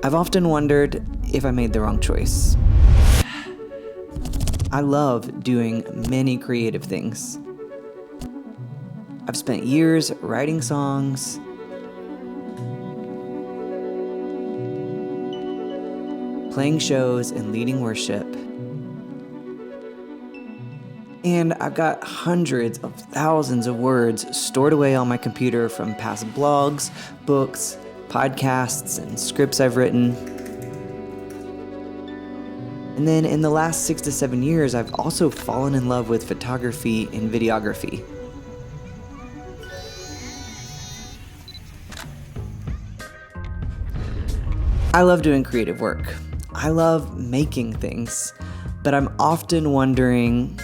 I've often wondered if I made the wrong choice. I love doing many creative things. I've spent years writing songs, playing shows and leading worship. And I've got hundreds of thousands of words stored away on my computer from past blogs, books, podcasts, and scripts I've written. And then in the last 6 to 7 years, I've also fallen in love with photography and videography. I love doing creative work. I love making things, but I'm often wondering,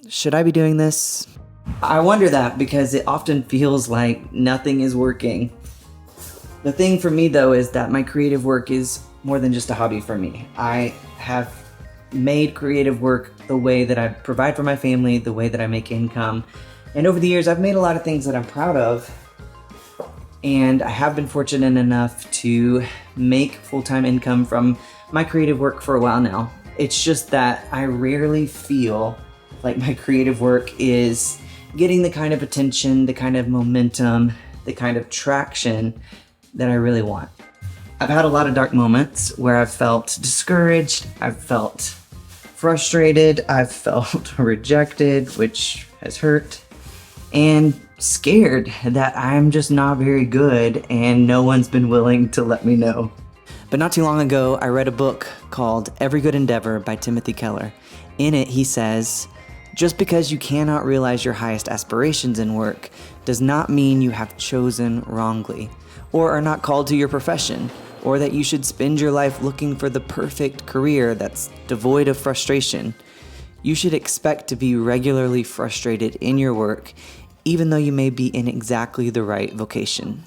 should I be doing this? I wonder that because it often feels like nothing is working. The thing for me though is that my creative work is more than just a hobby for me. I have made creative work the way that I provide for my family, the way that I make income. And over the years, I've made a lot of things that I'm proud of. And I have been fortunate enough to make full-time income from my creative work for a while now. It's just that I rarely feel like my creative work is getting the kind of attention, the kind of momentum, the kind of traction that I really want. I've had a lot of dark moments where I've felt discouraged, I've felt frustrated, I've felt rejected, which has hurt, and scared that I'm just not very good and no one's been willing to let me know. But not too long ago, I read a book called Every Good Endeavor by Timothy Keller. In it, he says, "Just because you cannot realize your highest aspirations in work does not mean you have chosen wrongly, or are not called to your profession, or that you should spend your life looking for the perfect career that's devoid of frustration. You should expect to be regularly frustrated in your work, even though you may be in exactly the right vocation."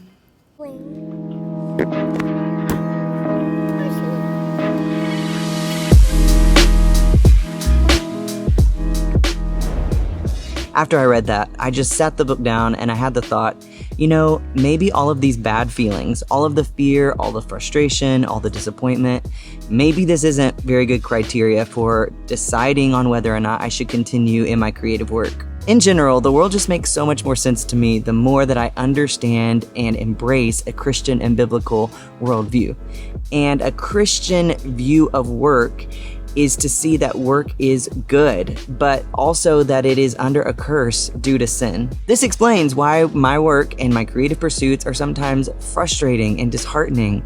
After I read that, I just sat the book down and I had the thought, maybe all of these bad feelings, all of the fear, all the frustration, all the disappointment, maybe this isn't very good criteria for deciding on whether or not I should continue in my creative work. In general, the world just makes so much more sense to me the more that I understand and embrace a Christian and biblical worldview. And a Christian view of work is to see that work is good, but also that it is under a curse due to sin. This explains why my work and my creative pursuits are sometimes frustrating and disheartening,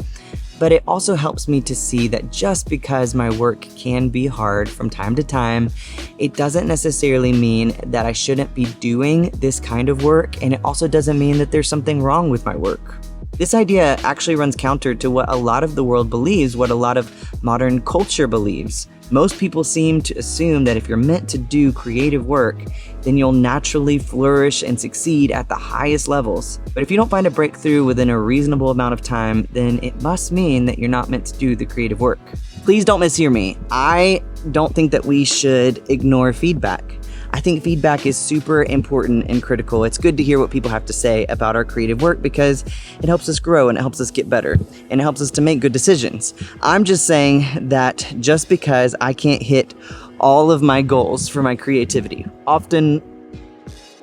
but it also helps me to see that just because my work can be hard from time to time, it doesn't necessarily mean that I shouldn't be doing this kind of work, and it also doesn't mean that there's something wrong with my work. This idea actually runs counter to what a lot of the world believes, what a lot of modern culture believes. Most people seem to assume that if you're meant to do creative work, then you'll naturally flourish and succeed at the highest levels. But if you don't find a breakthrough within a reasonable amount of time, then it must mean that you're not meant to do the creative work. Please don't mishear me. I don't think that we should ignore feedback. I think feedback is super important and critical. It's good to hear what people have to say about our creative work because it helps us grow and it helps us get better and it helps us to make good decisions. I'm just saying that just because I can't hit all of my goals for my creativity, often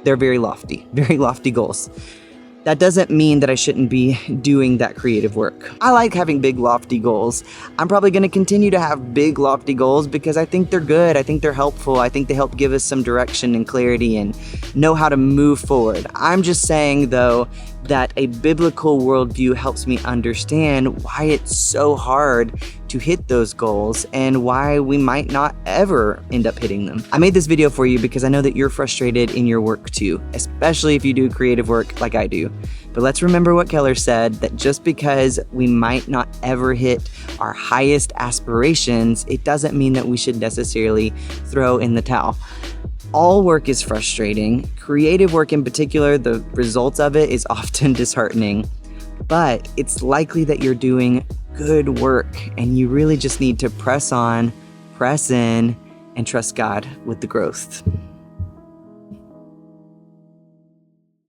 they're very lofty goals. That doesn't mean that I shouldn't be doing that creative work. I like having big, lofty goals. I'm probably going to continue to have big, lofty goals because I think they're good. I think they're helpful. I think they help give us some direction and clarity and know how to move forward. I'm just saying, though, that a biblical worldview helps me understand why it's so hard to hit those goals and why we might not ever end up hitting them. I made this video for you because I know that you're frustrated in your work too, especially if you do creative work like I do. But let's remember what Keller said, that just because we might not ever hit our highest aspirations, it doesn't mean that we should necessarily throw in the towel. All work is frustrating. Creative work in particular, the results of it is often disheartening. But it's likely that you're doing good work and you really just need to press on, press in, and trust God with the growth.